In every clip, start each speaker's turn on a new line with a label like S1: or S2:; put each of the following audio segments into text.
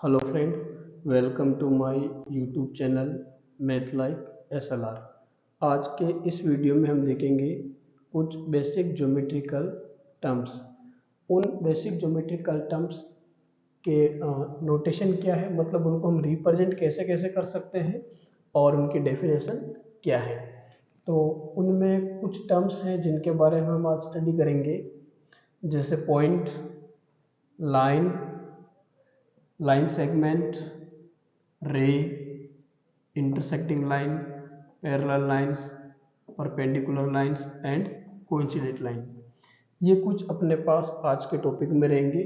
S1: Hello friend, welcome to my YouTube channel math like SLR। आज के इस video में हम देखेंगे कुछ बेसिक ज्योमेट्रिकल टर्म्स। उन बेसिक ज्योमेट्रिकल टर्म्स के नोटेशन क्या है, मतलब उनको हम रिप्रेजेंट कैसे कैसे कर सकते हैं और उनकी डेफिनेशन क्या है। तो उनमें कुछ टर्म्स हैं जिनके बारे में हम आज स्टडी करेंगे, जैसे पॉइंट, लाइन, लाइन सेगमेंट, रे, intersecting line, parallel lines, perpendicular lines and coincident line। ये कुछ अपने पास आज के टॉपिक में रहेंगे।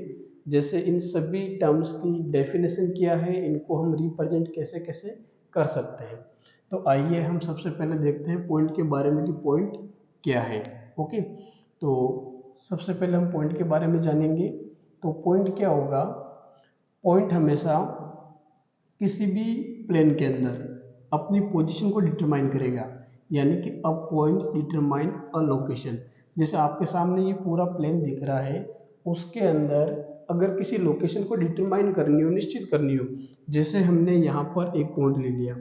S1: जैसे इन सभी टर्म्स की डेफिनेशन क्या है, इनको हम रिप्रेजेंट कैसे कैसे कर सकते हैं। तो आइए हम सबसे पहले देखते हैं पॉइंट के बारे में कि पॉइंट क्या है। ओके, तो सबसे पहले हम पॉइंट के बारे में जानेंगे। तो पॉइंट क्या होगा? पॉइंट हमेशा किसी भी प्लेन के अंदर अपनी पोजीशन को डिटरमाइन करेगा, यानी कि a point determine a location. जैसे आपके सामने ये पूरा प्लेन दिख रहा है, उसके अंदर अगर किसी लोकेशन को डिटरमाइन करनी हो, निश्चित करनी हो, जैसे हमने यहाँ पर एक पॉइंट ले लिया।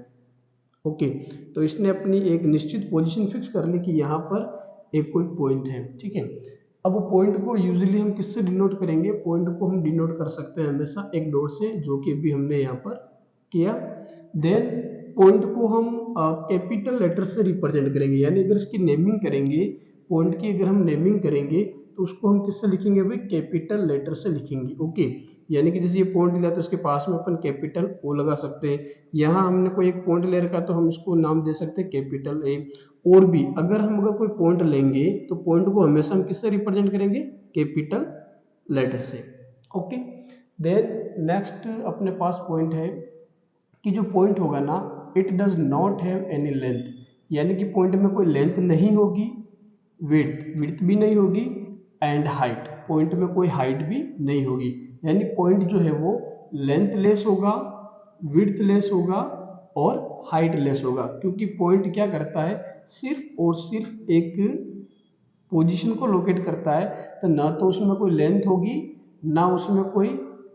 S1: ओके, तो इसने अपनी एक निश्चित पोजीशन फिक्स कर ली कि यहाँ पर एक कोई पॉइंट है। ठीक है, अब पॉइंट को यूजुअली हम किससे डिनोट करेंगे? पॉइंट को हम डिनोट कर सकते हैं हमेशा एक डॉट से, जो कि भी हमने यहाँ पर किया। देन पॉइंट को हम कैपिटल लेटर से रिप्रेजेंट करेंगे, यानी अगर इसकी नेमिंग करेंगे, पॉइंट की अगर हम नेमिंग करेंगे तो उसको हम किससे लिखेंगे भाई? कैपिटल लेटर से लिखेंगे। ओके, यानी कि जैसे ये पॉइंट लिया तो उसके पास में अपन कैपिटल ओ लगा सकते हैं। यहाँ हमने कोई एक पॉइंट ले रखा तो हम इसको नाम दे सकते हैं कैपिटल ए। और भी अगर कोई पॉइंट लेंगे तो पॉइंट को हमेशा हम किससे रिप्रेजेंट करेंगे? कैपिटल लेटर से। ओके, देन नेक्स्ट अपने पास पॉइंट है कि जो पॉइंट होगा ना, it does not have any length, यानी कि पॉइंट में कोई लेंथ नहीं होगी, विड्थ भी नहीं होगी, एंड हाइट, पॉइंट में कोई हाइट भी नहीं होगी। यानी पॉइंट जो है वो लेंथ लेस होगा, विड्थ लेस होगा और हाइट लेस होगा, क्योंकि पॉइंट क्या करता है? सिर्फ और सिर्फ एक पोजीशन को लोकेट करता है। तो ना तो उसमें कोई लेंथ होगी, ना उसमें कोई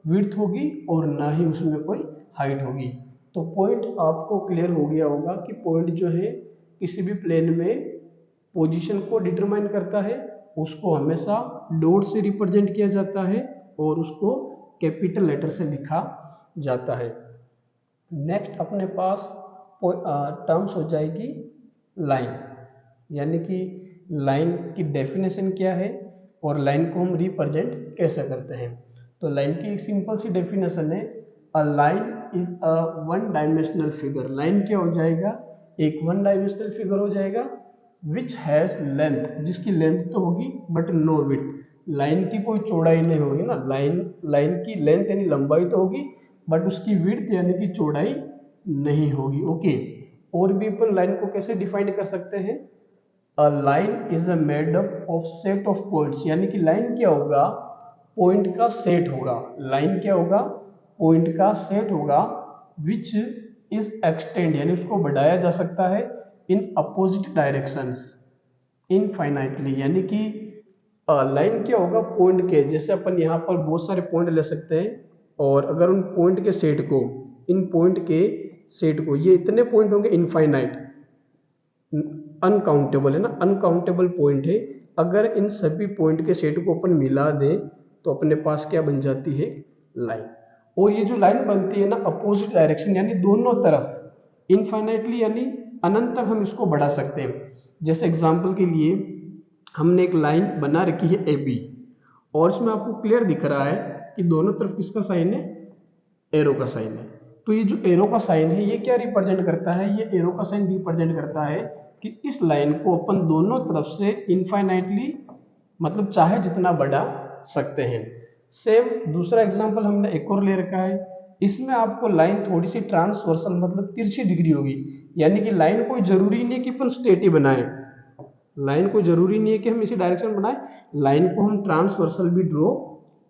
S1: विड्थ होगी और ना ही उसमें कोई हाइट होगी। तो पॉइंट आपको क्लियर हो गया होगा कि पॉइंट जो है किसी भी प्लेन में पोजीशन को डिटरमाइन करता है, उसको हमेशा डॉट से रिप्रेजेंट किया जाता है और उसको कैपिटल लेटर से लिखा जाता है। नेक्स्ट अपने पास टर्म्स हो जाएगी लाइन, यानी कि लाइन की डेफिनेशन क्या है और लाइन को हम रिप्रेजेंट कैसे करते हैं। तो लाइन की एक सिंपल सी डेफिनेशन है, a line is a one dimensional figure. Line क्या हो जाएगा? एक वन डायमेंशनल फिगर हो जाएगा विच हैज लेंथ, जिसकी लेंथ तो होगी बट नो विड्थ। लाइन की कोई चौड़ाई नहीं होगी ना, लाइन की लेंथ यानी लंबाई तो होगी बट उसकी विड्थ यानी कि चौड़ाई नहीं होगी। ओके, और भी अपन लाइन को कैसे डिफाइन कर सकते हैं? A line is a made up of set of points, यानी कि लाइन क्या होगा? पॉइंट का सेट होगा। लाइन क्या होगा? पॉइंट का सेट होगा विच इज एक्सटेंड, यानी उसको बढ़ाया जा सकता है इन अपोजिट डायरेक्शंस इनफाइनाइटली। यानी कि लाइन क्या होगा? पॉइंट के, जैसे अपन यहाँ पर बहुत सारे पॉइंट ले सकते हैं और अगर उन पॉइंट के सेट को, इन पॉइंट के सेट को, ये इतने पॉइंट होंगे इनफाइनाइट, अनकाउंटेबल है ना, अनकाउंटेबल पॉइंट है। अगर इन सभी पॉइंट के सेट को अपन मिला दें तो अपने पास क्या बन जाती है? लाइन। और ये जो लाइन बनती है ना, अपोजिट डायरेक्शन, यानी दोनों तरफ इनफाइनाइटली, यानी अनंत तक हम इसको बढ़ा सकते हैं। जैसे एग्जांपल के लिए हमने एक लाइन बना रखी है ए बी, और इसमें आपको क्लियर दिख रहा है कि दोनों तरफ किसका साइन है? एरो का साइन है। तो ये जो एरो का साइन है ये क्या रिप्रेजेंट करता है? ये एरो का साइन रिप्रेजेंट करता है कि इस लाइन को अपन दोनों तरफ से इनफाइनाइटली, मतलब चाहे जितना बढ़ा सकते हैं। सेम दूसरा एग्जांपल हमने एक और ले रखा है, इसमें आपको लाइन थोड़ी सी ट्रांसवर्सल, मतलब तिरछी दिख रही होगी, यानी कि लाइन कोई जरूरी नहीं है कि अपन स्ट्रेट ही बनाए, लाइन को जरूरी नहीं है कि हम इसी डायरेक्शन बनाए, लाइन को हम ट्रांसवर्सल भी ड्रॉ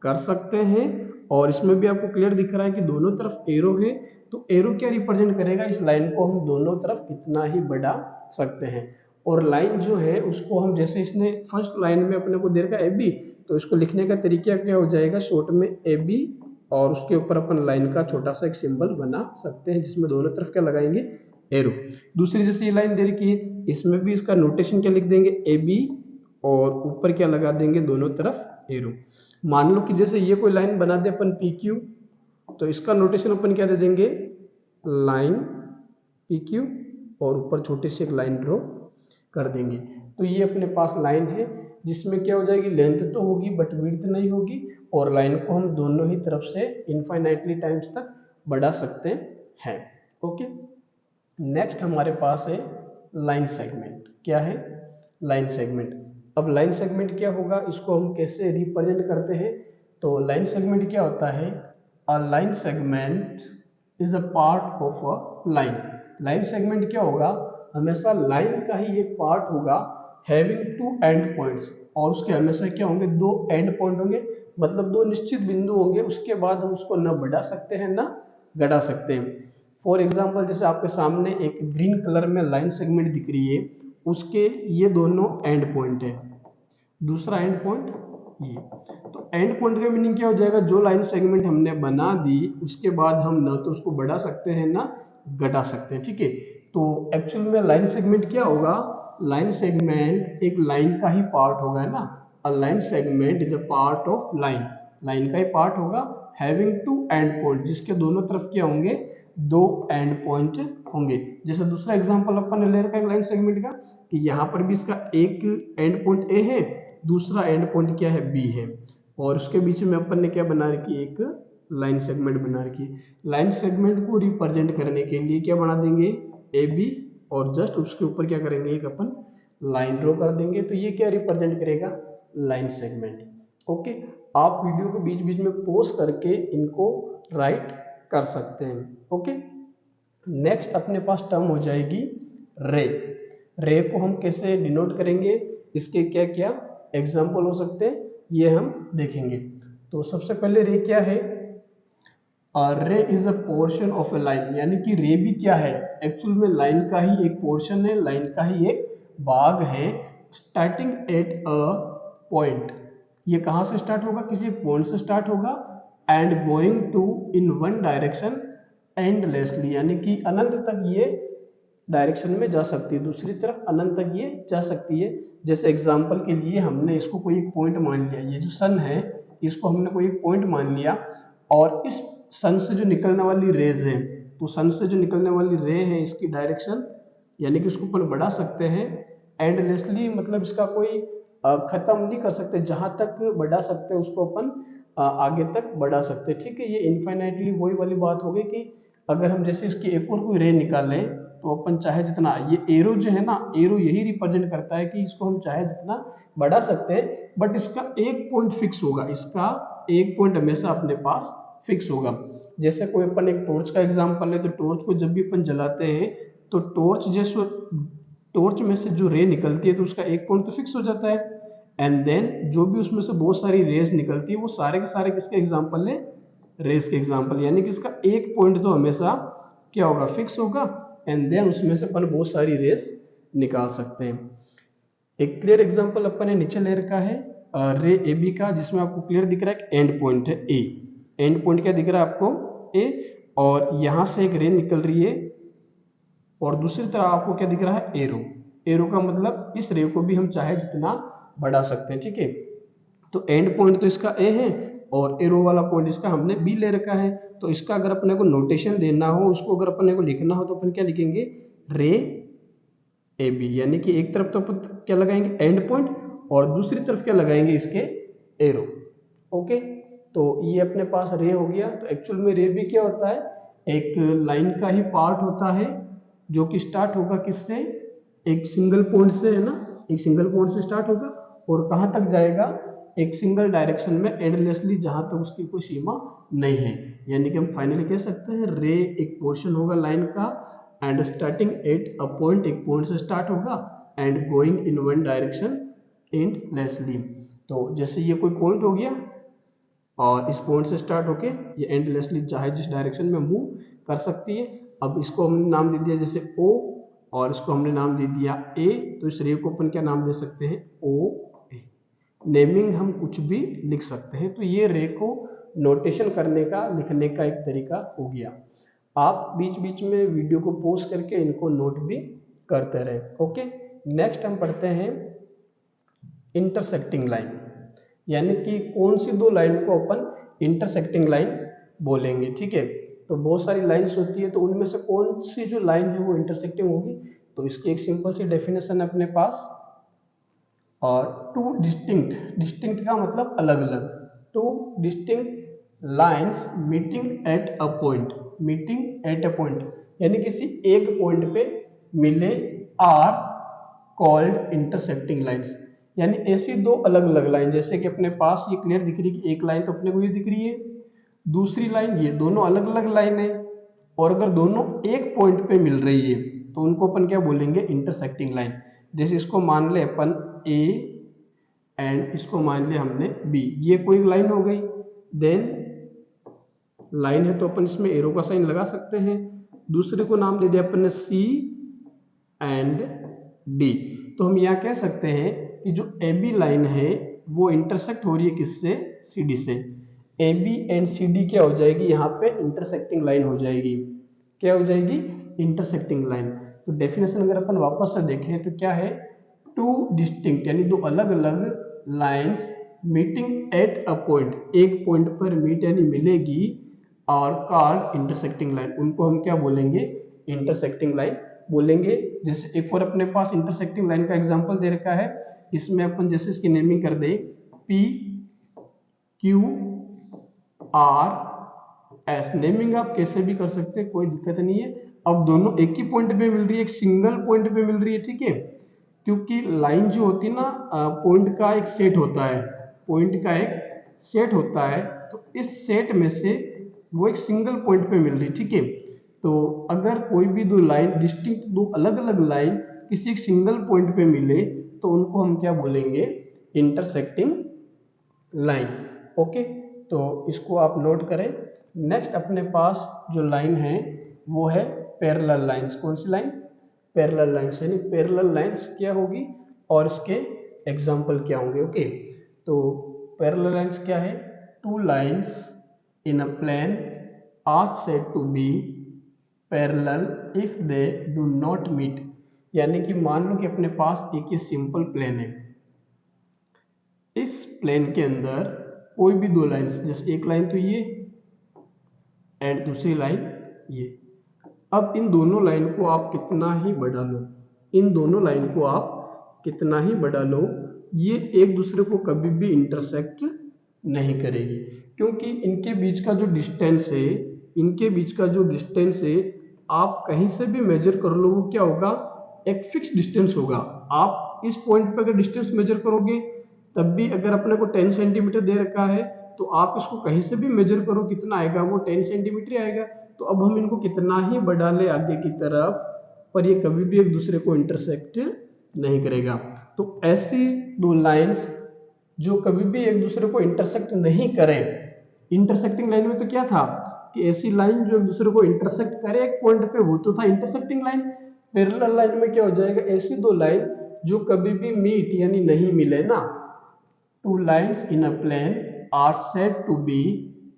S1: कर सकते हैं। और इसमें भी आपको क्लियर दिख रहा है कि दोनों तरफ एरो है, तो एरो क्या रिप्रेजेंट करेगा? इस लाइन को हम दोनों तरफ कितना ही बढ़ा सकते हैं। और लाइन जो है उसको हम, जैसे इसने फर्स्ट लाइन में अपने को दे रखा ए बी, तो इसको लिखने का तरीका क्या हो जाएगा? शॉर्ट में ए बी और उसके ऊपर अपन लाइन का छोटा सा एक सिंबल बना सकते हैं जिसमें दोनों तरफ क्या लगाएंगे, एरो। दूसरी जैसे ये लाइन दे रखी है, इसमें भी इसका नोटेशन क्या लिख देंगे, ए बी, और ऊपर क्या लगा देंगे, दोनों तरफ एरो। मान लो कि जैसे ये कोई लाइन बना दे अपन पी क्यू, तो इसका नोटेशन अपन क्या दे देंगे, लाइन पी क्यू, और ऊपर छोटी सी एक लाइन ड्रॉ कर देंगे। तो ये अपने पास लाइन है जिसमें क्या हो जाएगी, लेंथ तो होगी बट विड्थ नहीं होगी, और लाइन को हम दोनों ही तरफ से इनफाइनाइटली टाइम्स तक बढ़ा सकते हैं। ओके, नेक्स्ट हमारे पास है लाइन सेगमेंट। क्या है, लाइन सेगमेंट। अब लाइन सेगमेंट क्या होगा, इसको हम कैसे रिप्रेजेंट करते हैं। तो लाइन सेगमेंट क्या होता है, a line segment is a part of a line. Line segment क्या होगा, हमेशा लाइन का ही एक पार्ट होगा, हैविंग टू एंड पॉइंट्स, और उसके हमेशा क्या होंगे, दो एंड पॉइंट होंगे, मतलब दो निश्चित बिंदु होंगे, उसके बाद हम उसको न बढ़ा सकते हैं ना घटा सकते हैं। फॉर एग्जाम्पल, जैसे आपके सामने एक ग्रीन कलर में लाइन सेगमेंट दिख रही है, उसके ये दोनों एंड पॉइंट है, दूसरा एंड पॉइंट ये। तो एंड पॉइंट का मीनिंग क्या हो जाएगा, जो लाइन सेगमेंट हमने बना दी उसके बाद हम ना तो उसको बढ़ा सकते हैं ना घटा सकते हैं। ठीक है, तो एक्चुअल में लाइन सेगमेंट क्या होगा, लाइन सेगमेंट एक लाइन का ही पार्ट होगा ना, a line segment is a part of line, line का ही पार्ट होगा, हैविंग टू एंड पॉइंट, जिसके दोनों तरफ क्या होंगे, दो एंड पॉइंट होंगे। जैसे दूसरा एग्जांपल अपन ने ले रखा है लाइन सेगमेंट का, कि यहाँ पर भी इसका एक एंड पॉइंट ए है, दूसरा एंड पॉइंट क्या है, बी है, और उसके बीच में अपन ने क्या बना रखी है, एक लाइन सेगमेंट बना रखी है। लाइन सेगमेंट को रिप्रेजेंट करने के लिए क्या बना देंगे, ए बी, और जस्ट उसके ऊपर क्या करेंगे, एक अपन लाइन ड्रॉ कर देंगे। तो ये क्या रिप्रेजेंट करेगा, लाइन सेगमेंट। ओके, आप वीडियो को बीच बीच में पॉज करके इनको राइट कर सकते हैं। ओके, नेक्स्ट अपने पास टर्म हो जाएगी रे। रे को हम कैसे डिनोट करेंगे, इसके क्या क्या एग्जाम्पल हो सकते हैं, ये हम देखेंगे। तो सबसे पहले रे क्या है, रे is a portion of A line, यानी कि रे भी क्या है, एक्चुअल में लाइन का ही एक पोर्शन है, लाइन का ही एक भाग है, स्टार्टिंग एट अ पॉइंट। ये कहाँ से स्टार्ट होगा, किसी पॉइंट से स्टार्ट होगा, and going to in one direction endlessly, यानी कि अनंत तक ये डायरेक्शन में जा सकती है, दूसरी तरफ अनंत तक ये जा सकती है। जैसे एग्जांपल के लिए हमने इसको कोई एक पॉइंट मान लिया, ये जो सन है इसको हमने कोई एक पॉइंट मान लिया, और इस सन से जो निकलने वाली रेज है, तो सन से जो निकलने वाली रे है इसकी डायरेक्शन, यानी कि उसको अपन बढ़ा सकते हैं एंडलेसली, मतलब इसका कोई खत्म नहीं कर सकते, जहां तक बढ़ा सकते हैं उसको अपन आगे तक बढ़ा सकते हैं। ठीक है, ये इनफाइनाइटली वही वाली बात हो गई कि अगर हम जैसे इसकी एक और कोई रे निकालें तो अपन चाहे जितना, ये एरो जो है ना, एरो यही रिप्रेजेंट करता है कि इसको हम चाहे जितना बढ़ा सकते हैं, बट इसका एक पॉइंट फिक्स होगा, इसका एक पॉइंट हमेशा अपने पास फिक्स होगा। जैसे कोई अपन एक टॉर्च का एग्जांपल है, तो टॉर्च को जब भी अपन जलाते हैं तो टॉर्च में से जो रे निकलती है तो उसका एक पॉइंट तो फिक्स हो जाता है, एंड देन जो भी उसमें से बहुत सारी रेस निकलती है वो सारे के सारे किसके एग्जांपल है, रेस के एग्जांपल, यानी कि इसका एक पॉइंट तो हमेशा क्या होगा, फिक्स होगा, एंड देन उसमें से अपन बहुत सारी रेस निकाल सकते हैं। एक क्लियर एग्जांपल अपन ने नीचे ले रखा है रे ए बी का, जिसमें आपको क्लियर दिख रहा है कि एंड पॉइंट है ए, एंड पॉइंट क्या दिख रहा है आपको, ए, और यहां से एक रे निकल रही है, और दूसरी तरफ आपको क्या दिख रहा है, एरो। एरो का मतलब इस रे को भी हम चाहे जितना बढ़ा सकते हैं। ठीक है, तो एंड पॉइंट तो इसका ए है, और एरो वाला पॉइंट इसका हमने बी ले रखा है। तो इसका अगर अपने को नोटेशन देना हो, उसको अगर अपने को लिखना हो, तो अपन क्या लिखेंगे, रे ए बी, यानी कि एक तरफ तो अपन क्या लगाएंगे, एंड पॉइंट, और दूसरी तरफ क्या लगाएंगे, इसके एरो। ओके, तो ये अपने पास रे हो गया। तो एक्चुअल में रे भी क्या होता है, एक लाइन का ही पार्ट होता है, जो कि स्टार्ट होगा किससे, एक सिंगल पॉइंट से, है ना, एक सिंगल पॉइंट से स्टार्ट होगा, और कहाँ तक जाएगा, एक सिंगल डायरेक्शन में एंडलेसली, जहां तक उसकी कोई सीमा नहीं है। यानी कि हम फाइनली कह सकते हैं रे एक पोर्शन होगा लाइन का, and starting at a point, एक पॉइंट से स्टार्ट होगा, and going in one direction endlessly. तो जैसे ये कोई पॉइंट हो गया, और इस पॉइंट से स्टार्ट होके ये एंडलेसली चाहे जिस डायरेक्शन में मूव कर सकती है। अब इसको हमने नाम दे दिया जैसे O, और इसको हमने नाम दे दिया A, तो इस रे को अपन क्या नाम दे सकते हैं, O A। नेमिंग हम कुछ भी लिख सकते हैं। तो ये रे को नोटेशन करने का, लिखने का एक तरीका हो गया। आप बीच बीच में वीडियो को पॉज करके इनको नोट भी करते रहे। ओके, नेक्स्ट हम पढ़ते हैं इंटरसेक्टिंग लाइन, यानी कि कौन सी दो लाइन को अपन इंटरसेक्टिंग लाइन बोलेंगे। ठीक है, तो बहुत सारी लाइंस होती है, तो उनमें से कौन सी जो लाइन है वो इंटरसेक्टिंग होगी। तो इसकी एक सिंपल सी डेफिनेशन है अपने पास, और टू डिस्टिंक्ट, डिस्टिंक्ट का मतलब अलग अलग, two distinct lines meeting at a point, meeting at a point यानी किसी एक पॉइंट पे मिले, आर कॉल्ड इंटरसेक्टिंग लाइंस। यानी ऐसी दो अलग अलग लाइन, जैसे कि अपने पास ये क्लियर दिख रही है कि एक लाइन तो अपने को ये दिख रही है, दूसरी लाइन ये, दोनों अलग अलग लाइन है, और अगर दोनों एक पॉइंट पे मिल रही है तो उनको अपन क्या बोलेंगे, इंटरसेक्टिंग लाइन। जैसे इसको मान ले अपन ए एंड इसको मान लिया हमने बी, ये कोई लाइन हो गई। देन लाइन है तो अपन इसमें एरो का साइन लगा सकते हैं। दूसरे को नाम दे दिया अपन ने सी एंड डी। तो हम यहाँ कह सकते हैं कि जो ए बी लाइन है वो इंटरसेक्ट हो रही है किससे, सी डी से। A B and C D क्या हो जाएगी, यहाँ पे इंटरसेक्टिंग लाइन हो जाएगी। क्या हो जाएगी, इंटरसेक्टिंग लाइन। तो डेफिनेशन अगर अपन वापस से देखें तो क्या है, टू डिस्टिंक्ट यानी दो अलग अलग lines meeting at a point, एक पॉइंट पर मीट यानी मिलेगी, और कॉल्ड इंटरसेक्टिंग लाइन, उनको हम क्या बोलेंगे, इंटरसेक्टिंग लाइन बोलेंगे। जैसे एक और अपने पास इंटरसेक्टिंग लाइन का एग्जांपल दे रखा है, इसमें अपन जैसे इसकी नेमिंग कर दें P Q R S, naming आप कैसे भी कर सकते हैं, कोई दिक्कत नहीं है। अब दोनों एक ही पॉइंट पे मिल रही है, एक सिंगल पॉइंट पे मिल रही है, ठीक है, क्योंकि लाइन जो होती है ना, पॉइंट का एक सेट होता है, पॉइंट का एक सेट होता है, तो इस सेट में से वो एक सिंगल पॉइंट पे मिल रही है। ठीक है, तो अगर कोई भी दो लाइन डिस्टिंक्ट, दो अलग अलग लाइन किसी एक सिंगल पॉइंट पे मिले तो उनको हम क्या बोलेंगे, इंटरसेक्टिंग लाइन। ओके, तो इसको आप नोट करें। नेक्स्ट अपने पास जो लाइन है वो है पैरेलल लाइंस। कौन सी लाइन, पैरेलल लाइंस, यानी पैरेलल लाइंस क्या होगी और इसके एग्जाम्पल क्या होंगे। ओके, तो पैरेलल लाइंस क्या है, two lines in a plane are said to be parallel if they do not meet. यानी कि मान लो कि अपने पास एक ये सिंपल प्लेन है, इस प्लेन के अंदर कोई भी दो लाइंस, जैसे एक लाइन तो ये एंड दूसरी लाइन ये, अब इन दोनों लाइन को आप कितना ही बढ़ा लो, इन दोनों लाइन को आप कितना ही बढ़ा लो, ये एक दूसरे को कभी भी इंटरसेक्ट नहीं करेगी, क्योंकि इनके बीच का जो डिस्टेंस है, इनके बीच का जो डिस्टेंस है, आप कहीं से भी मेजर कर लो वो क्या होगा, एक फिक्स डिस्टेंस होगा। आप इस पॉइंट पे अगर डिस्टेंस मेजर करोगे तब भी अगर अपने को 10 सेंटीमीटर दे रखा है तो आप इसको कहीं से भी मेजर करो कितना आएगा, वो 10 सेंटीमीटर आएगा। तो अब हम इनको कितना ही बढ़ा ले आगे की तरफ, पर ये कभी भी एक दूसरे को इंटरसेक्ट नहीं करेगा। तो ऐसी दो लाइंस जो कभी भी एक दूसरे को इंटरसेक्ट नहीं करें, इंटरसेक्टिंग लाइन में तो क्या था कि ऐसी लाइन जो एक दूसरे को इंटरसेक्ट करे एक पॉइंट पे, वो तो था इंटरसेक्टिंग लाइन। पैरेलल लाइन में क्या हो जाएगा, ऐसी दो लाइन जो कभी भी मीट यानी नहीं मिले ना, two lines in a plane are said to be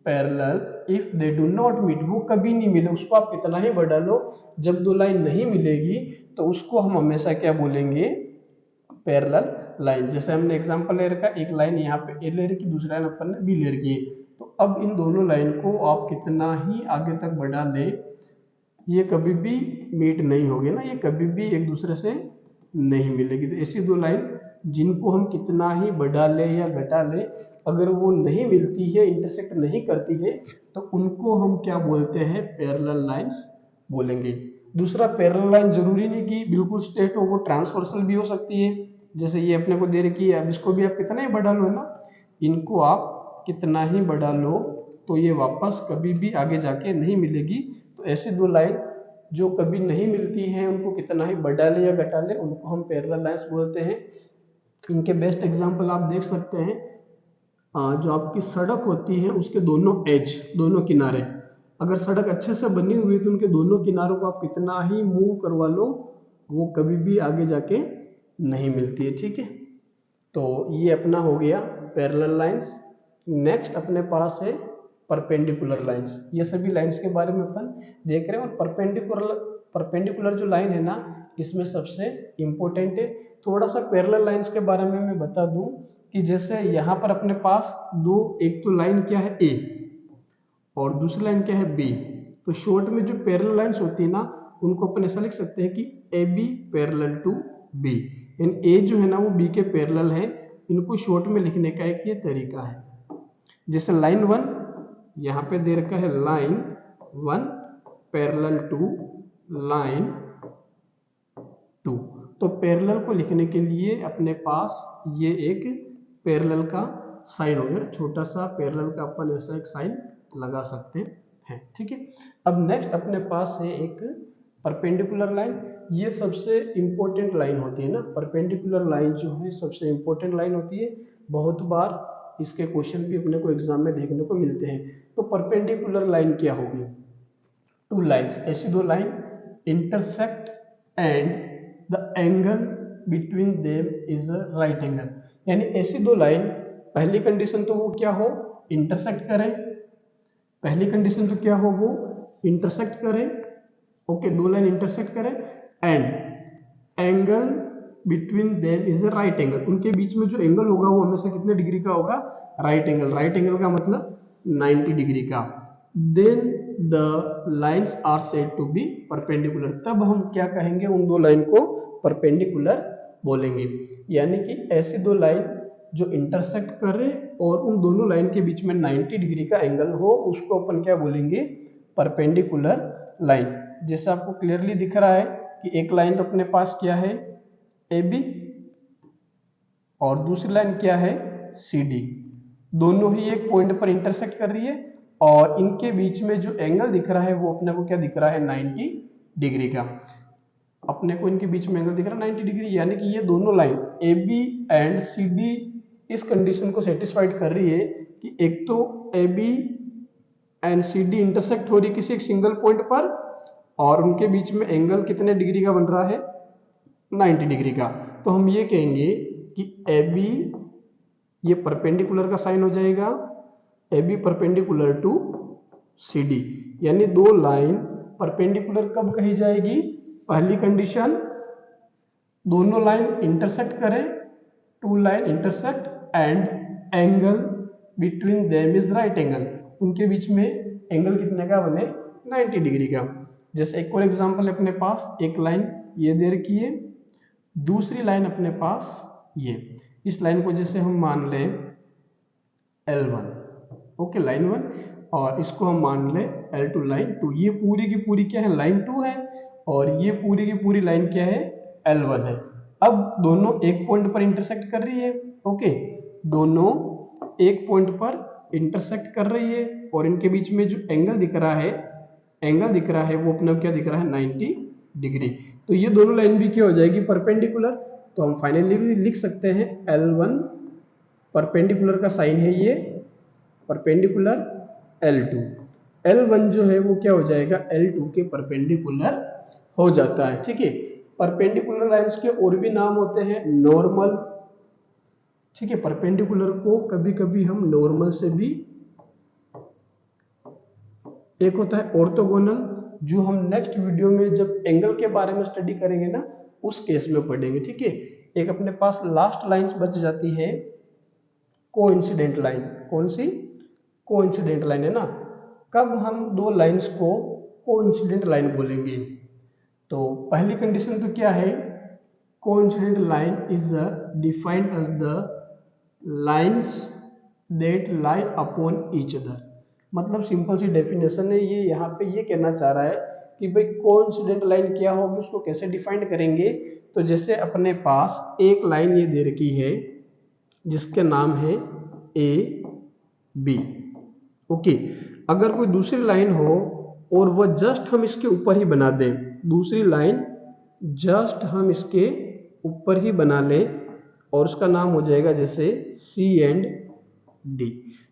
S1: parallel if they do not meet, वो कभी नहीं मिले, उसको आप कितना ही बढ़ा लो, जब दो लाइन नहीं मिलेगी तो उसको हम हमेशा क्या बोलेंगे, पैरेलल लाइन। जैसे हमने एग्जांपल ले रखा, एक लाइन यहाँ पे ए ले रखी, दूसरी लाइन अपन ने बी ले रखी है, तो अब इन दोनों लाइन को आप कितना ही आगे तक बढ़ा ले, ये कभी भी मीट नहीं होगी ना, ये कभी भी एक दूसरे से नहीं मिलेगी। तो ऐसी दो लाइन जिनको हम कितना ही बढ़ा ले या घटा ले, अगर वो नहीं मिलती है, इंटरसेक्ट नहीं करती है, तो उनको हम क्या बोलते हैं, पैरेलल लाइंस बोलेंगे। दूसरा, पैरेलल लाइन जरूरी नहीं कि बिल्कुल स्ट्रेट हो, वो ट्रांसवर्सल भी हो सकती है। जैसे ये अपने को दे रखी है, अब इसको भी आप कितना ही बढ़ा लो ना, इनको आप कितना ही बढ़ा लो तो ये वापस कभी भी आगे जाके नहीं मिलेगी। तो ऐसी दो लाइन जो कभी नहीं मिलती हैं, उनको कितना ही बढ़ा ले या घटा ले, उनको हम पैरेलल लाइंस बोलते हैं। इनके बेस्ट एग्जांपल आप देख सकते हैं, जो आपकी सड़क होती है उसके दोनों एज, दोनों किनारे, अगर सड़क अच्छे से बनी हुई है तो उनके दोनों किनारों को आप कितना ही मूव करवा लो, वो कभी भी आगे जाके नहीं मिलती है। ठीक है, तो ये अपना हो गया पैरेलल लाइंस। नेक्स्ट अपने पास है परपेंडिकुलर लाइंस, ये सभी लाइंस के बारे में अपन देख रहे हैं। और परपेंडिकुलर जो लाइन है ना, इसमें सबसे इम्पोर्टेंट है। थोड़ा सा पैरेलल लाइंस के बारे में मैं बता दूं कि जैसे यहाँ पर अपने पास दो, एक तो लाइन क्या है ए और दूसरी लाइन क्या है बी। तो शॉर्ट में जो पैरेलल लाइंस होती है ना, उनको अपन ऐसा लिख सकते हैं कि A B parallel to B, यानी ए जो है ना वो बी के पैरेलल है। इनको शॉर्ट में लिखने का एक ये तरीका है। जैसे लाइन 1 यहाँ पे दे रखा है, लाइन 1 पैरेलल टू लाइन 2। तो पैरेलल को लिखने के लिए अपने पास ये एक पैरेलल का साइन हो गया, छोटा सा पैरेलल का अपन ऐसा एक साइन लगा सकते हैं, ठीक है। अब नेक्स्ट अपने पास है एक परपेंडिकुलर लाइन। ये सबसे इंपॉर्टेंट लाइन होती है ना, परपेंडिकुलर लाइन जो है सबसे इंपॉर्टेंट लाइन होती है। बहुत बार इसके क्वेश्चन भी अपने को एग्जाम में देखने को मिलते हैं। तो परपेंडिकुलर लाइन क्या होगी? टू लाइन्स, ऐसी दो line intersect and the angle between them is a right angle. यानी ऐसी दो लाइन, पहली कंडीशन तो वो क्या हो, इंटरसेक्ट करें। पहली कंडीशन तो क्या हो, वो इंटरसेक्ट करें। ओके, दो लाइन इंटरसेक्ट करें and angle between them is a right angle. उनके बीच में जो एंगल होगा वो हमेशा कितने डिग्री का होगा? Right angle. राइट एंगल का मतलब 90 डिग्री का। Then the lines are said to be perpendicular. तब हम क्या कहेंगे? उन दो लाइन को परपेंडिकुलर बोलेंगे। यानी कि ऐसी दो लाइन जो इंटरसेक्ट करे और उन दोनों लाइन के बीच में 90 डिग्री का एंगल हो, उसको अपन क्या बोलेंगे? Perpendicular line. जैसे आपको क्लियरली दिख रहा है कि एक लाइन तो अपने पास क्या है, ए बी, और दूसरी लाइन क्या है, सी डी। दोनों ही एक पॉइंट पर इंटरसेक्ट कर रही है और इनके बीच में जो एंगल दिख रहा है वो अपने को क्या दिख रहा है? 90 डिग्री का। अपने को इनके बीच में एंगल दिख रहा है 90 डिग्री। यानी कि ये दोनों line A B and C D इस कंडीशन को सेटिस्फाइड कर रही है कि एक तो A B and C D intersect हो रही है किसी एक सिंगल पॉइंट पर, और उनके बीच में एंगल कितने डिग्री का बन रहा है? 90 डिग्री का। तो हम ये कहेंगे कि ए बी, ये परपेंडिकुलर का साइन हो जाएगा, A B perpendicular to C D. यानी दो लाइन परपेंडिकुलर कब कही जाएगी? पहली कंडीशन, दोनों लाइन इंटरसेक्ट करें, two line intersect and angle between them is right angle. उनके बीच में एंगल कितने का बने? 90 डिग्री का। जैसे एक और एग्जांपल अपने पास, एक लाइन ये दे रखी है, दूसरी लाइन अपने पास ये। इस लाइन को जैसे हम मान लें L1, ओके, लाइन 1, और इसको हम मान लें L2, लाइन 2। ये पूरी की पूरी क्या है? लाइन 2 है, और ये पूरी की पूरी लाइन क्या है? L1 है। अब दोनों एक पॉइंट पर इंटरसेक्ट कर रही है, ओके, दोनों एक पॉइंट पर इंटरसेक्ट कर रही है, और इनके बीच में जो एंगल दिख रहा है वो अपना क्या दिख रहा है? 90 डिग्री। तो ये दोनों लाइन भी क्या हो जाएगी? परपेंडिकुलर। तो हम फाइनली भी लिख सकते हैं L1 परपेंडिकुलर का साइन है ये, परपेंडिकुलर L2। L1 जो है वो क्या हो जाएगा? L2 के परपेंडिकुलर हो जाता है, ठीक है। परपेंडिकुलर लाइंस के और भी नाम होते हैं, नॉर्मल, ठीक है। परपेंडिकुलर को कभी कभी हम नॉर्मल से भी, एक होता है ऑर्थोगोनल, जो हम नेक्स्ट वीडियो में जब एंगल के बारे में स्टडी करेंगे ना, उस केस में पढ़ेंगे, ठीक है। एक अपने पास लास्ट लाइंस बच जाती है कोइंसिडेंट लाइन। कौन सी? कोइंसिडेंट लाइन है ना। कब हम दो लाइंस को कोइंसिडेंट लाइन बोलेंगे? तो पहली कंडीशन तो क्या है? Coincident line is defined as the lines that lie upon each other. मतलब सिंपल सी डेफिनेशन है ये। यहाँ पे ये कहना चाह रहा है कि भाई कोइंसिडेंट लाइन क्या होगी, उसको कैसे डिफाइन करेंगे? तो जैसे अपने पास एक लाइन ये दे रखी है जिसके नाम है ए बी, ओके। अगर कोई दूसरी लाइन हो और वह जस्ट हम इसके ऊपर ही बना दें, दूसरी लाइन जस्ट हम इसके ऊपर ही बना लें, और उसका नाम हो जाएगा जैसे सी एंड डी,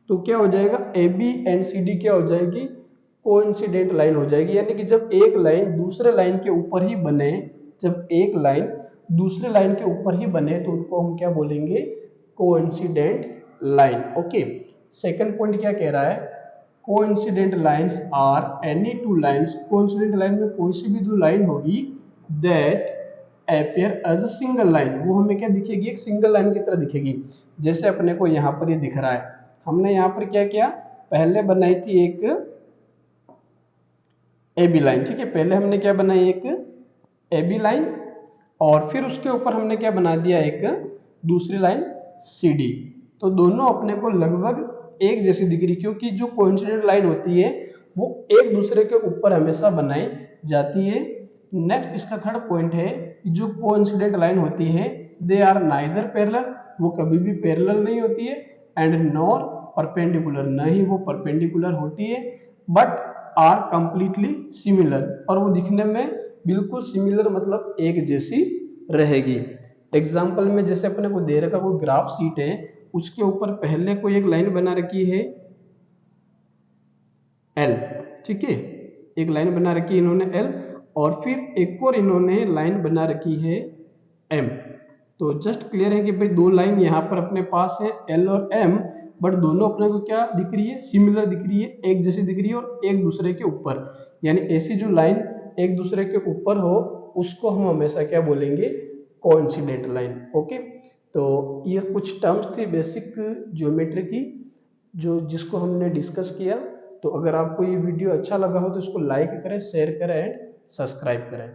S1: तो क्या हो जाएगा? A B and C D क्या हो जाएगी? कोइंसिडेंट लाइन हो जाएगी। यानी कि जब एक लाइन दूसरे लाइन के ऊपर ही बने, जब एक लाइन दूसरे लाइन के ऊपर ही बने, तो उनको हम क्या बोलेंगे? Coincident line, okay. Second point क्या कह रहा है? Coincident lines are any two lines, coincident line में कोई सी भी दो लाइन होगी that appear as a single line, वो हमें क्या दिखेगी, एक सिंगल लाइन की तरह दिखेगी। जैसे अपने को यहाँ पर ये दिख रहा है, हमने यहाँ पर क्या किया, पहले बनाई थी एक ए बी लाइन, ठीक है, पहले हमने क्या बनाई, एक ए बी लाइन, और फिर उसके ऊपर हमने क्या बना दिया, एक दूसरी लाइन सी डी। तो दोनों अपने को लगभग एक जैसी दिख रही, क्योंकि जो कोइंसिडेंट लाइन होती है वो एक दूसरे के ऊपर हमेशा बनाई जाती है। नेक्स्ट इसका थर्ड पॉइंट है कि जो कोइंसिडेंट लाइन होती है दे आर नाइदर पैरेलल, वो कभी भी पैरेलल नहीं होती है, एंड नॉर परपेंडिकुलर, न ही वो परपेंडिकुलर होती है, बट आर कंप्लीटली सिमिलर, और वो दिखने में बिल्कुल सिमिलर मतलब एक जैसी रहेगी। एग्जाम्पल में जैसे अपने को दे रखा कोई ग्राफ शीट है, उसके ऊपर पहले कोई एक लाइन बना रखी है एल, ठीक है, एक लाइन बना रखी है इन्होंने एल, और फिर एक और इन्होंने लाइन बना रखी है एम। तो जस्ट क्लियर है कि भाई दो लाइन यहाँ पर अपने पास है एल और एम, बट दोनों अपने को क्या दिख रही है, सिमिलर दिख रही है, एक जैसी दिख रही है, और एक दूसरे के ऊपर, यानी ऐसी जो लाइन एक दूसरे के ऊपर हो उसको हम हमेशा क्या बोलेंगे, कोइंसिडेंट लाइन। ओके, तो ये कुछ टर्म्स थी बेसिक ज्योमेट्री की जो जिसको हमने डिस्कस किया। तो अगर आपको ये वीडियो अच्छा लगा हो तो इसको लाइक करें, शेयर करें एंड सब्सक्राइब करें।